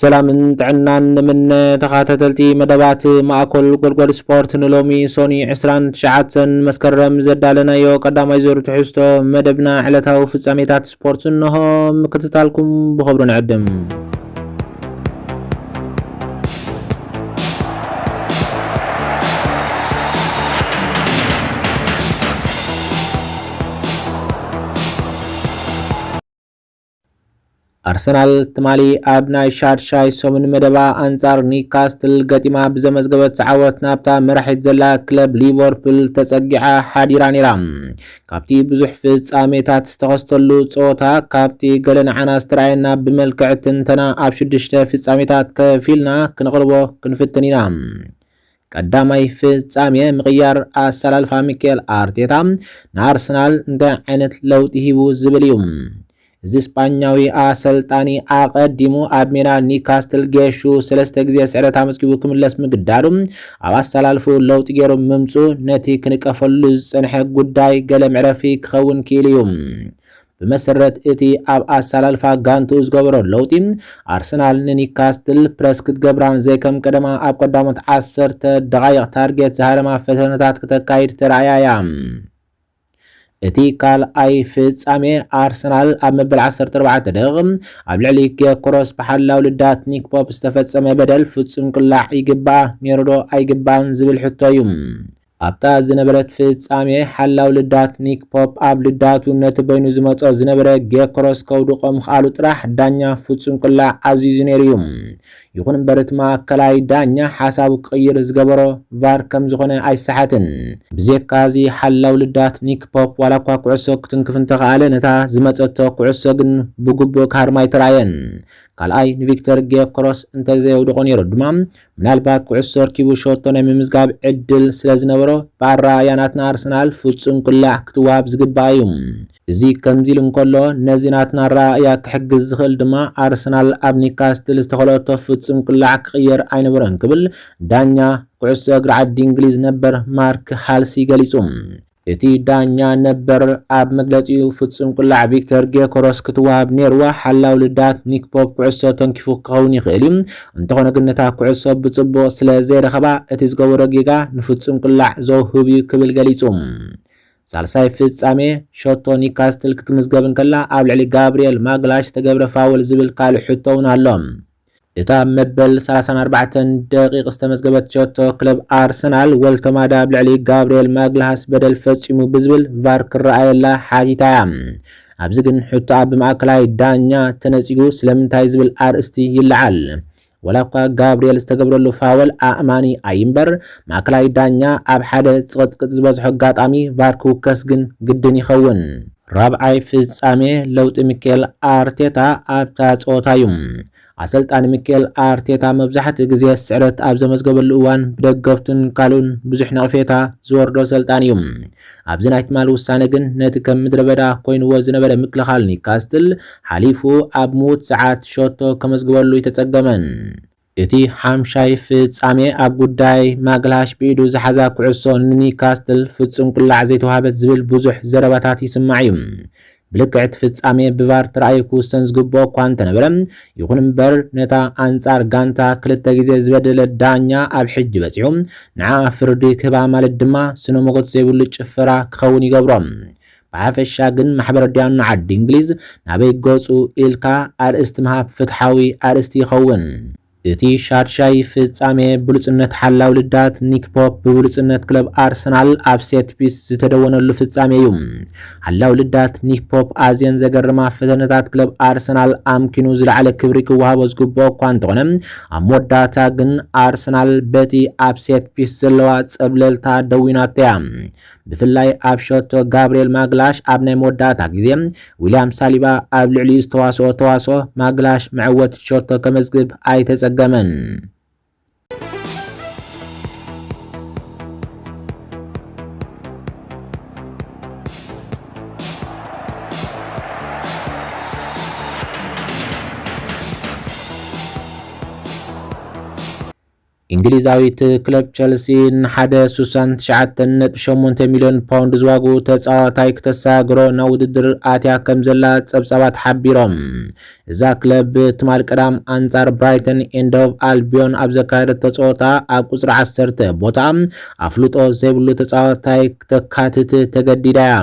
سلامن ጥዕናን من ተኻተልቲ መደባት ማእከል ጎልጎል ስፖርት ንሎሚ ሶኒ 29 መስከረም ዘዳለናዮ ቀዳማይ ዙር ትሕዝቶ መደብና ዕለታዊ ፍጻሜታት ስፖርት እንሆ ምክትታልኩም ብኽብሩ ንዕድም አርሰናል ትማሊ ኣብ ናይ ሻድሻይ ሶምን መደባ አንጻር ኒውካስትል ገጢማ ብዘመዝገበት ዓወት ናብታ መራሒት ዘላ ክለብ ሊቨርፑል ተጸጊዓ ሓዲራ ነይራ ካብቲ ብዙሕ ፍጻሜታት ዝተኸስተሉ ጾታ ካብቲ ገለን ዓናስ ትራእየና ብመልክዕ ትንተና ኣብ 6 ፍጻሜታት ከፊልና ክንቕርቦ ክንፍትን ኢና ቀዳማይ ፍጻሜ ምቕያር ኣሰላልፋ ሚኬል አርቴታ ንኣርሰናል እንታይ ዓይነት ለውጢ ሂቡ ዝብል እዩ እዚ ስፓኛዊ አሰልጣኒ አቀዲሙ ኣብ ሜዳ ኒውካስትል ጌሹ 3 ግዜ ስዕረት ኣመዝጊቡ ክምለስ ምግዳዱ ኣብ ኣሰላልፉ ለውጢ ገይሩ ምምፁ ነቲ ክንቀፈሉ ዝጸንሐ ጉዳይ ገለ ምዕረፊ ክኸውን ክኢሉ እዩ ብመሰረት እቲ ኣብ ኣሰላልፋ ጋንቱ ዝገበሮ ለውጢ አርሰናል ንኒውካስትል ፕረስ ክትገብራን ዘይከም ቀደማ ኣብ ቀዳሞት 10 ደቂቕ ታርጌት ዝሃለማ ፈተነታት ከተካይድ ተራእያ እቲ ካልኣይ ፍጻሜ አርሰናል ኣብ መበል 14 ደቂቕ ኣብ ልዕሊ ጌኮሮስ በሓላው ልዳት ኒክ ፖፕ ዝተፈጸመ በደል ፍጹም ቅላዕ ይግባእ ነይሩ ዶ ኣይግባእን ዝብል ሕቶ እዩ ኣብታ ዝነበረት ፍጻሜ ሓላው ልዳት ኒክ ፖፕ ኣብ ልዳቱ ነቲ በይኑ ዝመጾ ዝነበረ ጌኮሮስ ከውድቆ ምኽኣሉ ጥራሕ ዳኛ ፍጹም ቅላዕ ኣዚዙ ነይሩ እዩ ይኹን እምበር እቲ ማእከላይ ዳኛ ሓሳቡ ክቕይር ዝገበሮ ቫር ከም ዝኾነ ኣይሰሓትን ብዘካዚ ሓላው ልዳት ኒክ ፖፕ ዋላ እኳ ኩዕሶ ክትንክፍ እንተኸኣለ ነታ ዝመፀቶ ኩዕሶ ግን ብግቡእ ካርማይ ተራእየን ካልኣይ ንቪክተር ጌኮሮስ እንተዘየውድቆ ነይሩ ድማ ምናልባት ኩዕሶ ረኪቡ ሾቶ ናይ ምምዝጋብ ዕድል ስለ ዝነበሮ ብኣረኣእያናትና አርሰናል ፍጹም ቅላዕ ክትዋሃብ ዝግባእ እዩ እዚ ከምዚ ኢሉ እንከሎ ነዚ ናትና ኣረኣእያ ክሕግዝ ዝኽእል ድማ አርሰናል ኣብ ኒውካስትል ዝተኸለቶ ፍጹም ቅላዕ ክቕየር ኣይነበረን ክብል ዳኛ ኩዕሶ እግሪ ዓዲ እንግሊዝ ነበር ማርክ ሃልሲ ገሊጹ እቲ ዳኛ ነበር ኣብ መግለጺኡ ፍጹም ቅላዕ ቪክተር ጌኮሮስ ክትዋሃብ ነይርዋ ሓላው ልዳት ኒክ ፖፕ ኩዕሶ ተንኪፉ ክኸውን ይኽእል እዩ እንተኾነ ግን ነታ ኩዕሶ ብጽቡቕ ስለ ዘይረኸባ እቲ ዝገበሮ ጌጋ ንፍጹም ቅላዕ ዘውህብ እዩ ክብል ገሊጹ ሳልሳይ ፍጻሜ ሾቶ ኒውካስትል ክትምዝገብ እንከላ ኣብ ልዕሊ ጋብርኤል ማግላሽ ዝተገብረ ፋውል ዝብል ካልእ ሕቶ እውን ኣሎ እታ መበል 34 ደቂቕ ዝተመዝገበት ሾቶ ክለብ አርሰናል ወልተማዳ ኣብ ልዕሊ ጋብርኤል ማግላስ በደል ፈጺሙ ብዝብል ቫር ክረኣየላ ሓቲታ ኣብዚ ግን ሕቶ ኣብ ማእከላይ ዳኛ ተነጺጉ ስለምንታይ ዝብል ኣርእስቲ ይለዓል ወላ እኳ ጋብርኤል ዝተገብረሉ ፋወል ኣእማኒ ኣይምበር ማእከላይ ዳኛ ኣብ ሓደ ጽቕጥቅጥ ዝበዝሖ ኣጋጣሚ ቫር ክውከስ ግን ግድን ይኸውን ራብዓይ ፍጻሜ ለውጢ ሚኬል አርቴታ ኣብታ ጸወታ እዩ አሰልጣኒ ሚኬል አርቴታ መብዛሕትኡ ግዜ ስዕረት ኣብ ዘመዝገበሉ እዋን ብደገፍቱን ካልኡን ብዙሕ ነቕፌታ ዝወርዶ ሰልጣን እዩ ኣብዚ ናይ ትማል ውሳነ ግን ነቲ ከም ምድረ በዳ ኮይኑዎ ዝነበረ ምክልኻል ኒውካስትል ሓሊፉ ኣብ ምዉት ሰዓት ሾቶ ከመዝግበሉ ይተጸገመን እቲ ሓምሻይ ፍጻሜ ኣብ ጉዳይ ማግላሽ ብኢዱ ዝሓዛ ኩዕሶ ንኒውካስትል ፍጹም ቅላዕ ዘይተዋሃበት ዝብል ብዙሕ ዘረባታት ይስማዕ እዩ ብልክዕት ፍጻሜ ብቫር ተራእዩ ክውሰን ዝግብኦ እኳ እንተነበረ ይኹን እምበር ነታ አንጻር ጋንታ 2 ግዜ ዝበደለ ዳኛ ኣብ ሕጂ በፂሑ ንዓ ፍርዲ ክህባ ማለት ድማ ስነ ሞገድ ዘይብሉ ጭፈራ ክኸውን ይገብሮም ብሓፈሻ ግን ማሕበር ዳኛ ዓዲ እንግሊዝ ናበይ ገጹ ኢልካ ኣርእስቲ ምሃብ ፍትሓዊ ኣርእስቲ ይኸውን እቲ ሻድሻይ ፍጻሜ ብሉጽነት ሓላው ልዳት ኒክ ፖፕ ብብሉጽነት ክለብ አርሰናል ኣብ ሴት ፒስ ዝተደወነሉ ፍጻሜ እዩ ሓላው ልዳት ኒክ ፖፕ ኣዝየን ዘገርማ ፈተነታት ክለብ አርሰናል ኣምኪኑ ዝለዓለ ክብሪ ክወሃቦ ዝግብኦ እኳ እንተኾነ ኣብ መወዳእታ ግን አርሰናል በቲ ኣብ ሴት ፒስ ዘለዋ ጸብለልታ ደዊናታ እያ ብፍላይ ኣብ ሾቶ ጋብርኤል ማግላሽ ኣብ ናይ መወዳእታ ግዜ ዊልያም ሳሊባ ኣብ ልዕሊኡ ዝተዋስኦ ማግላሽ መዕወት ሾቶ ከመዝግብ ኣይተጸገመን እንግሊዛዊት ክለብ ቸልሲ ንሓደ 69.8 ሚልዮን ፓውንድ ዝዋጉ ተጻዋታይ ክተሳግሮ ናብ ውድድር ኣትያ ከም ዘላ ጸብጻባት ሓቢሮም። እዛ ክለብ ትማል ቀዳም ኣንጻር ብራይተን ኤንድ ኦፍ ኣልቢዮን ኣብ ዘካየደት ተጻወታ ኣብ ቁጽሪ 10 ቦታ ኣፍልጦ ዘይብሉ ተጻዋታይ ክተካትት ተገዲዳ እያ።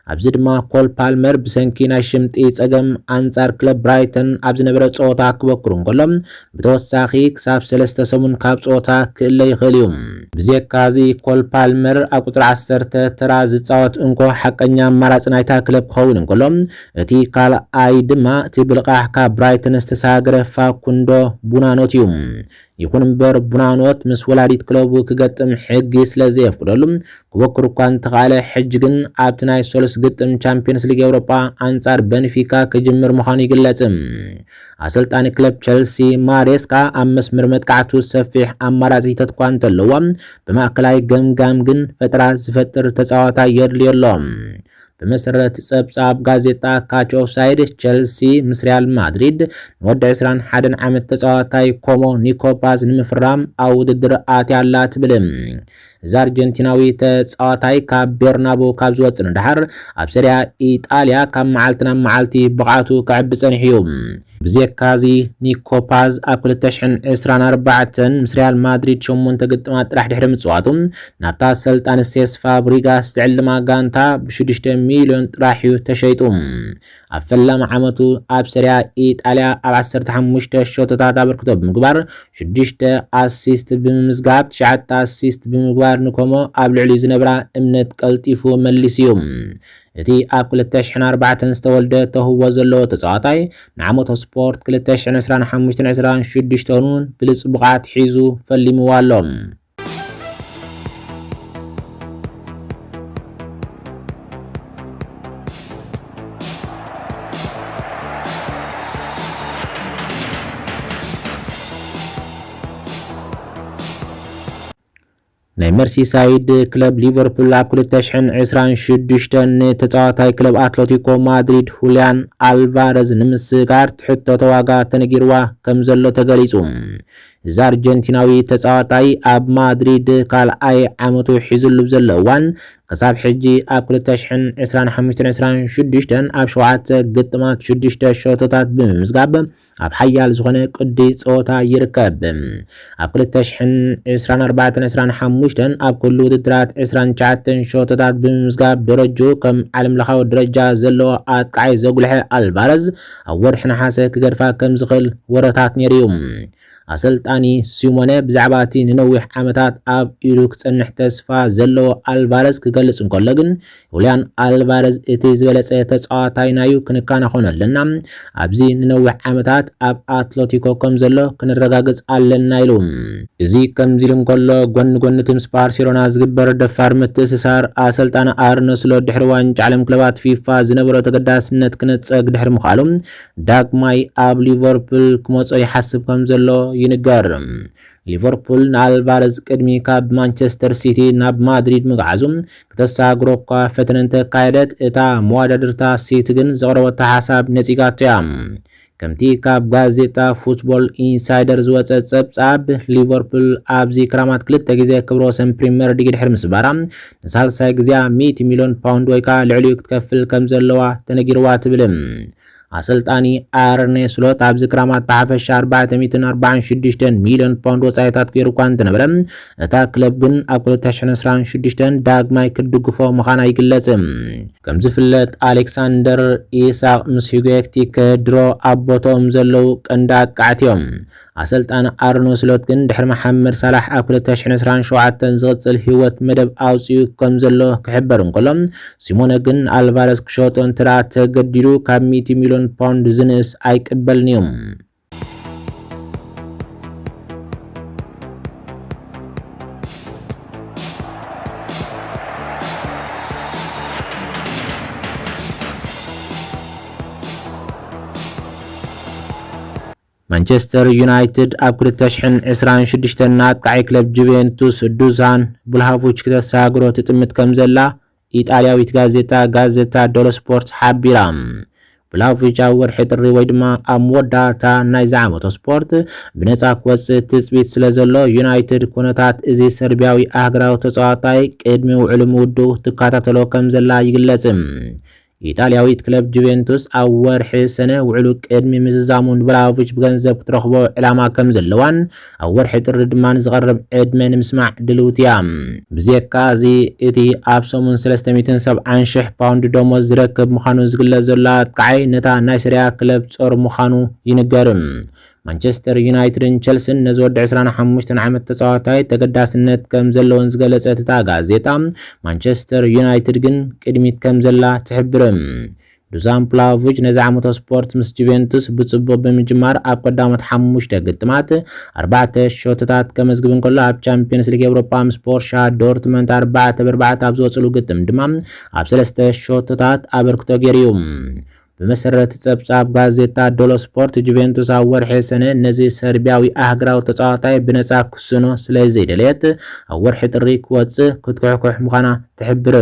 ኣብዚ ድማ ኮል ፓልመር ብሰንኪ ናይ ሽምጢ ጸገም ኣንጻር ክለብ ብራይተን ኣብ ዝነበረ ጸወታ ክበክሩ እንከሎም ብተወሳኺ ክሳብ 3 ሰሙን ካብ ጸወታ ክእለ ይኽእል እዩ። ብዘካዚ ኮል ፓልመር ኣብ ቁጽሪ 10 ተራ ዝጻወት እንኮ ሓቀኛ ኣማራጺ ናይታ ክለብ ክኸውን እንከሎም እቲ ካልኣይ ድማ እቲ ብልቃሕ ካብ ብራይተን ዝተሳገረ ፋኩንዶ ቡናኖት እዩ። ይኹን እምበር ቡናኖት ምስ ወላዲት ክለቡ ክገጥም ሕጊ ስለ ዘየፍቅደሉ ክበክር እኳ እንተኻእለ ሕጂ ግን ኣብቲ ናይ ሶልስ ግጥም ቻምፒየንስ ሊግ ኤውሮጳ ኣንጻር በንፊካ ክጅምር ምዃኑ ይግለጽ። ኣሰልጣኒ ክለብ ቸልሲ ማሬስካ ኣብ መስመር መጥቃዕቱ ሰፊሕ ኣማራጺታት እኳ እንተለዎ ብማእከላይ ገምጋም ግን ፈጠራ ዝፈጥር ተጻዋታይ የድልዮ ኣሎ። በመሰረት ጸብጻብ ጋዜጣ ካች ኦፍሳይድ ቸልሲ ምስ ሪያል ማድሪድ ንወዲ 21 ዓመት ተጻዋታይ ኮሞ ኒኮፓዝ ንምፍራም ኣብ ውድድር ኣትያ ኣላ ትብል። እዚ ኣርጀንቲናዊ ተጻዋታይ ካብ ቤርናቦ ካብ ዝወፅእ ንድሓር ኣብ ሰሪያ ኢጣልያ ካብ መዓልቲ ናብ መዓልቲ ብቕዓቱ ክዕቢ ጸኒሑ እዩ። ብዘካዚ ኒኮፓዝ ኣብ 2024 ምስ ሪያል ማድሪድ 8 ግጥማት ጥራሕ ድሕሪ ምጽዋቱ ናብታ ሰልጣን ሴስ ፋብሪጋስ ዝዕልማ ጋንታ ብ6 ሚልዮን ጥራሕ እዩ ተሸይጡ። ኣብ ፈላማ ዓመቱ ኣብ ሰሪያ ኢጣልያ ኣብ 15 ሾቶታት ኣበርክቶ ብምግባር 6 ኣሲስት ብምምዝጋብ 9 ኣሲስት ብምግባር ንኮሞ ኣብ ልዕሊ ዝነበራ እምነት ቀልጢፉ መሊስ እዩ። እቲ ኣብ 2004 ዝተወልደ ተህዎ ዘለዎ ተጻዋታይ ንዓመቶ ስፖርት 2025-26 እውን ብልጽ ብቕዓት ሒዙ ፈሊምዎ ኣሎ። ናይ መርሲሳይድ ክለብ ሊቨርፑል ኣብ 2026 ተጻዋታይ ክለብ አትሌቲኮ ማድሪድ ሁሊያን አልቫሬዝ ንምስጋር ትሕተቶ ዋጋ ተነጊርዋ ከም ዘሎ ተገሊጹ። እዚ ኣርጀንቲናዊ ተጻዋታይ ኣብ ማድሪድ ካልኣይ ዓመቱ ሒዙሉ ዘሎ እዋን ክሳብ ሕጂ ኣብ 2025-26 ኣብ 7 ግጥማት 6 ሾቶታት ብምምዝጋብ ኣብ ሓያል ዝኾነ ቅዲ ጸወታ ይርከብ። ኣብ 2024-25 ኣብ ኩሉ ውድድራት 29 ሾቶታት ብምምዝጋብ ደረጃ ከም ዓለም ለኻዊ ደረጃ ዘለዎ ኣጥቃዓይ ዘጉልሐ አልቫሬዝ ኣብ ወርሒ ነሓሰ ክገድፋ ከም ዝኽእል ወረታት ነይሩ። ኣሰልጣኒ ሲሞኔ ብዛዕባ እቲ ንነዊሕ ዓመታት ኣብ ኢዱ ክጸንሕ ተስፋ ዘለዎ አልቫሬዝ ክገልጽ እንከሎ ግን ሁሊያን አልቫሬዝ እቲ ዝበለጸ ተጻዋታይ ናዩ ክንከናኸኖ ኣለና፣ ኣብዚ ንነዊሕ ዓመታት ኣብ አትሌቲኮ ከም ዘሎ ክንረጋግጽ ኣለና ኢሉ። እዚ ከምዚ ኢሉ እንከሎ ጎኒ ጎኒ ምስ ባርሴሎና ዝግበር ደፋር ምትእስሳር ኣሰልጣኒ ኣርነ ስሎት ድሕሪ ዋንጫ ዓለም ክለባት ፊፋ ዝነበሮ ተገዳስነት ክነጸግ ድሕሪ ምኻሉ ዳግማይ ኣብ ሊቨርፑል ክመጾ ይሓስብ ከም ዘሎ ይንገር። ሊቨርፑል ንአልቫሬዝ ቅድሚ ካብ ማንቸስተር ሲቲ ናብ ማድሪድ ምግዓዙ ክተሳግሮ እኳ ፈተነ እንተካየደት እታ መዋዳድርታ ሲቲ ግን ዘቕረበታ ሓሳብ ነጺጋቶ እያ። ከምቲ ካብ ጋዜጣ ፉትቦል ኢንሳይደር ዝወፀ ጸብጻብ ሊቨርፑል ኣብዚ ክራማት 2 ግዜ ክብረ ወሰን ፕሪምየር ሊግ ድሕሪ ምስባራ ንሳልሳይ ግዜ 100 ሚልዮን ፓውንድ ወይ ከዓ ልዕሊኡ ክትከፍል ከም ዘለዋ ተነጊርዋ ትብል። ኣሰልጣኒ ኣርኔ ስሎት ኣብዚ ክራማት ብሓፈሻ 446 ሚልዮን ፓውንድ ወጻኢታት ገይሩ እኳ እንተነበረ እታ ክለብ ግን ኣብ 2026 ዳግማይ ክድግፎ ምዃና ይግለጽ። ከም ዝፍለጥ ኣሌክሳንደር ኢሳቅ ምስ ሂጎ ኤኪቲክ ድሮ ኣብ ቦቶም ዘለው ቀንዲ ኣጥቃዕቲ እዮም። ኣሰልጣኒ ኣርነ ስሎት ግን ድሕሪ መሐመድ ሳላሕ ኣብ 2027 ዝቕጽል ህይወት መደብ ኣውፅኡ ከም ዘሎ ክሕበር እንከሎ ሲሞኔ ግን አልቫሬዝ ክሸጦ እንተዳ ተገዲዱ ካብ 100 ሚልዮን ፓውንድ ዝንእስ ኣይቅበልን እዮም። ማንቸስተር ዩናይትድ ኣብ 2026 ናጥቃዓይ ክለብ ጁቬንቱስ ዱዛን ቡልሃቮች ክተሳግሮ ትጥምት ከም ዘላ ኢጣልያዊት ጋዜጣ ዴሎ ስፖርት ሓቢራ። ብላቮቪች ኣብ ወርሒ ጥሪ ወይ ድማ ኣብ መወዳእታ ናይ ዝዓመቶ ስፖርት ብነፃ ክወፅእ ትፅቢት ስለ ዘሎ ዩናይትድ ኩነታት እዚ ሰርቢያዊ ኣህግራዊ ተፃዋታይ ቅድሚ ውዕሉ ምውድው ትከታተሎ ከም ዘላ ይግለጽ። ኢጣልያዊት ክለብ ጁቬንቱስ ኣብ ወርሒ ሰነ ውዕሉ ቅድሚ ምዝዛሙን ብላቮቪች ብገንዘብ ክትረኽቦ ዕላማ ከም ዘለዋን ኣብ ወርሒ ጥሪ ድማ ዝቐርብ ዕድመ ንምስማዕ ድልውቲ እያ። ብዘካ እዚ እቲ ኣብ ሰሙን 370,000 ፓውንድ ደሞዝ ዝረክብ ምዃኑ ዝግለጽ ዘሎ ኣጥቃዓይ ነታ ናይ ሰሪያ ክለብ ጾር ምዃኑ ይንገር። ማንቸስተር ዩናይትድን ቸልሲን ነዚ ወዲ 25 ዓመት ተፃዋታይ ተገዳስነት ከም ዘለዎን ዝገለጸት እታ ጋዜጣ ማንቸስተር ዩናይትድ ግን ቅድሚት ከም ዘላ ትሕብር። ዱዛን ብላቮቪች ነዚ ዓመቶ ስፖርት ምስ ጁቬንቱስ ብጽቡቕ ብምጅማር ኣብ ቀዳሞት 5 ግጥማት 4 ሾትታት ከመዝግብ እንከሎ ኣብ ቻምፒየንስ ሊግ ኤውሮፓ ምስ ፖርሻ ዶርትመንድ 4-4 ኣብ ዝወጽሉ ግጥም ድማ ኣብ 3 ሾትታት ኣበርክቶ ገይሩ። بمسرة ጸብጻብ ጋዜጣ ዶሎ ስፖርት ጁቬንቱስ ኣብ ወርሒ ሰነ ነዚ ሰርቢያዊ ኣህግራዊ ተጻዋታይ ብነጻ ክስኖ ስለዘይደልየት ኣብ ወርሒ ጥሪ ክወጽእ ክትኩሕኩሕ ምዃና ትሕብር።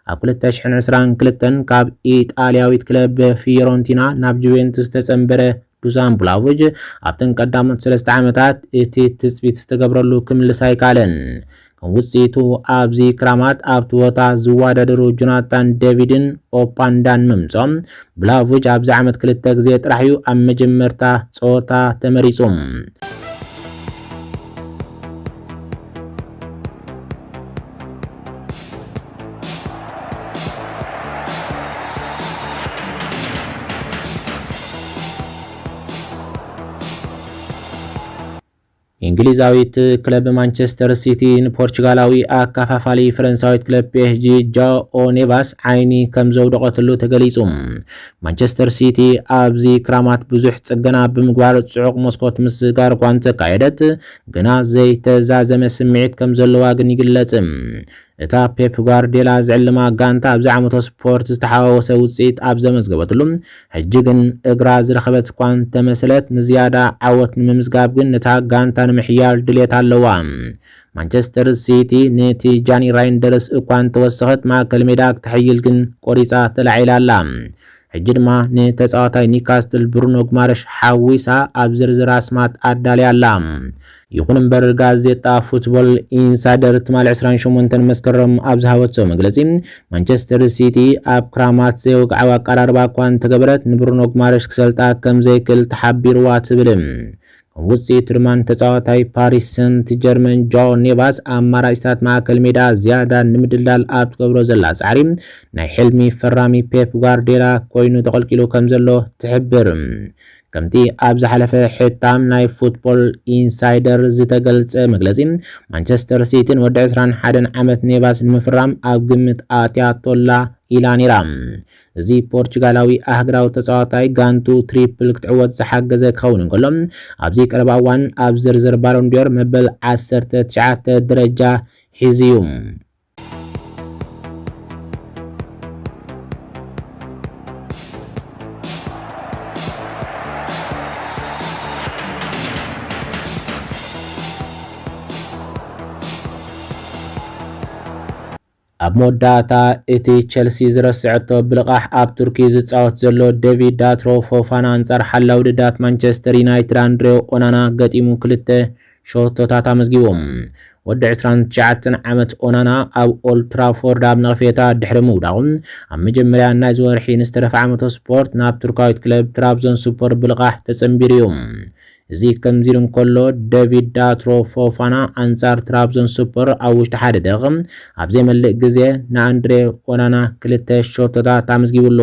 ኣብ 2022 ካብ ኢጣልያዊት ክለብ ፊዮረንቲና ናብ ጁቬንቱስ ተጸንበረ ዱዛን ብላቮቪች ኣብተን ቀዳሞት 3 ዓመታት እቲ ትጽቢት ዝተገብረሉ ክምልስ ኣይከኣለን። ውጽኢቱ ኣብዚ ክራማት ኣብ ቦታ ዝዋዳደሩ ጆናታን ዴቪድን ኦፓንዳን ምምጾም ብላቮቪች ኣብዚ ዓመት 2 ግዜ ጥራሕ እዩ ኣብ መጀመርታ ጸወታ ተመሪጹ። እንግሊዛዊት ክለብ ማንቸስተር ሲቲ ፖርቹጋላዊ አካፋፋሊ ፈረንሳዊት ክለብ ፒኤስጂ ጆኦ ኔቫስ ዓይኒ ከም ዘውደቐትሉ ተገሊጹ። ማንቸስተር ሲቲ ኣብዚ ክራማት ብዙሕ ጽገና ብምግባር ጽዑቕ መስኮት ምስ ጋር እኳ እንተካየደት ግና ዘይተዛዘመ ስምዒት ከም ዘለዋ ግን ይግለጽ። እታ ፔፕ ጓርዲዮላ ዝዕልማ ጋንታ ኣብዚ ዓመቶ ስፖርት ዝተሓዋወሰ ውጽኢት ኣብ ዘመዝገበትሉ ሕጂ ግን እግራ ዝረኸበት እኳ እንተመሰለት ንዝያዳ ዓወት ንምምዝጋብ ግን ነታ ጋንታ ንምሕያል ድሌት ኣለዋ። ማንቸስተር ሲቲ ነቲ ጃኒ ራይንደርስ እኳ እንተወሰኸት ማእከል ሜዳ ክትሕይል ግን ቆሪፃ ተላዒላ ኣላ። ሕጂ ድማ ንተጻዋታይ ኒውካስትል ብሩኖ ጉማሬሽ ሓዊሳ ኣብ ዝርዝር ኣስማት ኣዳልያ ኣላ። ይኹን እምበር ጋዜጣ ፉትቦል ኢንሳይደር ትማል 28 መስከረም ኣብ ዝሃበቶ መግለጺ ማንቸስተር ሲቲ ኣብ ክራማት ዘይወግዓዊ ኣቀራርባ እኳ እንተገበረት ንብሩኖ ጉማሬሽ ክሰልጣ ከም ዘይክእል ተሓቢርዋ ትብል። ውጽኢት ድማን ተጻዋታይ ፓሪስ ሰንት ጀርመን ጆኦ ኔቫስ ኣማራጭታት ማእከል ሜዳ ዝያዳ ንምድላል ኣብ ትገብሮ ዘላ ጻዕሪ ናይ ሕልሚ ፈራሚ ፔፕ ጓርዲዮላ ኮይኑ ተቐልቂሉ ከም ዘሎ ትሕብር። ከምቲ ኣብ ዝሓለፈ ሕታም ናይ ፉትቦል ኢንሳይደር ዝተገልጸ መግለጺ ማንቸስተር ሲቲን ወዲ 21 ዓመት ኔቫስ ንምፍራም ኣብ ግምት ኣትያቶላ ኢላ ነይራ። እዚ ፖርቹጋላዊ ኣህግራዊ ተጻዋታይ ጋንቱ ትሪፕል ክትዕወት ዝሓገዘ ክኸውን እንከሎ ኣብዚ ቀረባ እዋን ኣብ ዝርዝር ባሎን ዲዮር መበል 19 ደረጃ ሒዙ እዩ። ኣብ መወዳእታ እቲ ቸልሲ ዝረስዐቶ ብልቓሕ ኣብ ቱርኪ ዝጻወት ዘሎ ዴቪድ ዳትሮ ፎፋና አንጻር ሓላዊ ውድዳት ማንቸስተር ዩናይትድ አንድሬ ኦናና ገጢሙ 2 ሾቶታት ኣመዝጊቦም። ወዲ 29 ዓመት ኦናና ኣብ ኦልድ ትራፎርድ ኣብ ነቐፌታ ድሕሪ ምውዳቑ ኣብ መጀመርያ ናይ ዝወርሒ ንዝተረፈ ዓመቶ ስፖርት ናብ ቱርካዊት ክለብ ትራብዞን ሱፐር ብልቓሕ ተጸንቢሩ እዩ። እዚ ከምዚሉ እንከሎ ዴቪድ ዳትሮ ፎፋና አንጻር ትራብዞን ሱፐር ኣብ ውሽጢ ሓደ ደቂቕ ኣብ ዘይመልእ ግዜ ንኣንድሬ ኦናና 2 ሾቶታት ኣመዝጊቡሉ።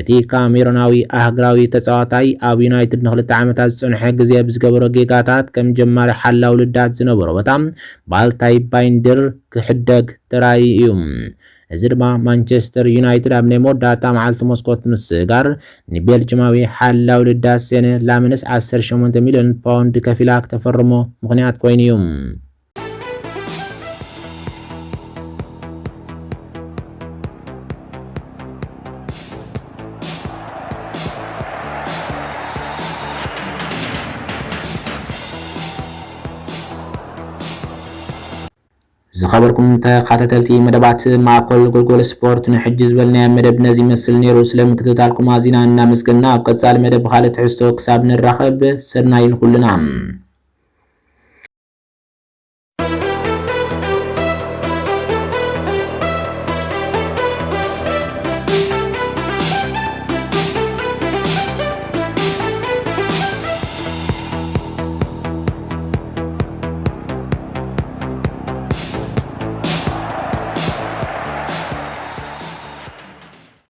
እቲ ካሜሮናዊ ኣህግራዊ ተጻዋታይ ኣብ ዩናይትድ ን2 ዓመታት ዝጸንሐ ግዜ ብዝገበሮ ጌጋታት ከም ጀማሪ ሓላዊ ውልዳት ዝነበሮ ቦታ ባልታይ ባይንደር ክሕደግ ተራእዩ እዩ። እዚ ድማ ማንቸስተር ዩናይትድ ኣብ ናይ መወዳእታ መዓልቲ መስኮት ምስጋር ንቤልጅማዊ ሓላዊ ውልዳት ሴነ ላምንስ 18 ሚልዮን ፓውንድ ከፊላ ክተፈርሞ ምኽንያት ኮይኑ እዩ። ዝኸበርኩም ተኸታተልቲ መደባት ማዕከል ጎልጎል ስፖርት ንሕጂ ዝበልናዮ መደብ ነዚ ይመስል ነይሩ። ስለምክትታልኩም ኣዚና እናመስገንና ኣብ ቀጻሊ መደብ ካልእ ትሕዝቶ ክሳብ ንራኸብ ሰናይ ንኹልና።